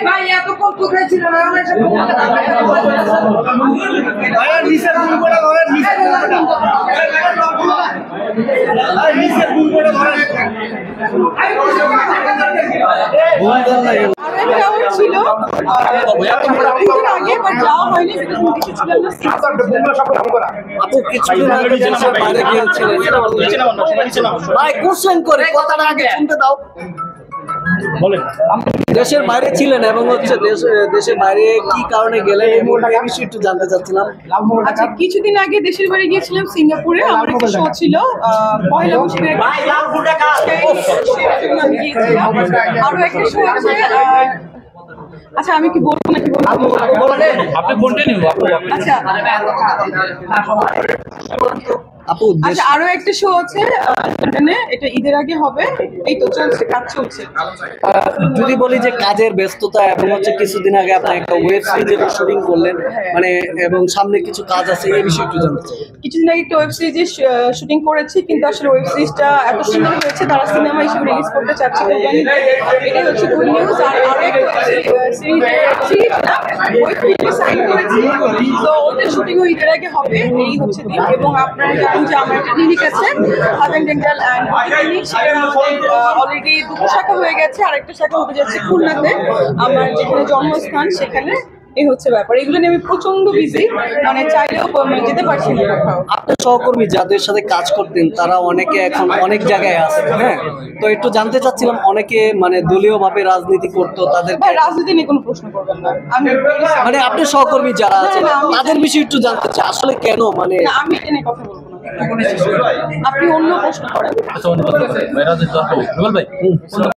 ভাই এত কত খাইছিল না ছিল আগে যাওয়া হয়নি দেশের বাইরে ছিলেন এবং হচ্ছে দেশের বাইরে কি কারণে গেলেন এই বিষয়ে একটু জানতে চাচ্ছিলাম। আচ্ছা, কিছুদিন আগে দেশের বাড়ি গিয়েছিলাম সিঙ্গাপুরে। আমার একটা শো ছিল পয়লা বৈশাখের, আরো একটা শো আছে। আচ্ছা, আমি কি বলবো নাকি আপনি কন্টিনিউ। আচ্ছা আপু আচ্ছা, আরো একটা শো আছে লন্ডনে, এটা ঈদের আগে হবে। এই তো চলছে, কাজ চলছে। যদি বলি যে কাজের ব্যস্ততা এবং হচ্ছে কিছুদিন আগে আপনি একটা ওয়েব সিরিজের শুটিং করলেন, মানে এবং সামনে কিছু কাজ আছে, এই বিষয়ে একটু জানতে চাই। কিছুদিন আগে একটা ওয়েব সিরিজের শুটিং করেছি, কিন্তু আসলে ওয়েব সিরিজটা এত সুন্দর হয়েছে তারা সিনেমা হিসেবে রিলিজ করতে চাচ্ছে। এটাই হচ্ছে গুড নিউজ। আর আরো একটা সিরিজ না ওয়েব ফিল্মে সাইন করেছি, তো ওটা শুটিংও ঈদের আগে হবে। এই হচ্ছে দিন। এবং আপনারা জানেন যে আমার একটা ক্লিনিক আছে, হাজেন ডেন্টাল অ্যান্ড ক্লিনিক, সেটা অলরেডি দুটো শাখা হয়ে গেছে, আরেকটা শাখা হতে যাচ্ছে খুলনাতে, আমার যেখানে জন্মস্থান সেখানে। এই হচ্ছে ব্যাপার। এগুলো নিয়ে আমি প্রচন্ড বিজি, মানে চাইলেও যেতে পারছি না কোথাও। আপনার সহকর্মী যাদের সাথে কাজ করতেন তারা অনেকে এখন অনেক জায়গায় আছে, হ্যাঁ, তো একটু জানতে চাচ্ছিলাম, অনেকে মানে দলীয় ভাবে রাজনীতি করতো, তাদের রাজনীতি নিয়ে কোনো প্রশ্ন করবেন না। আমি মানে আপনার সহকর্মী যারা আছে তাদের বিষয়ে একটু জানতে চাই, আসলে কেন মানে আমি এটা নিয়ে কথা বলবো না। আপনি অন্য প্রশ্ন করেন।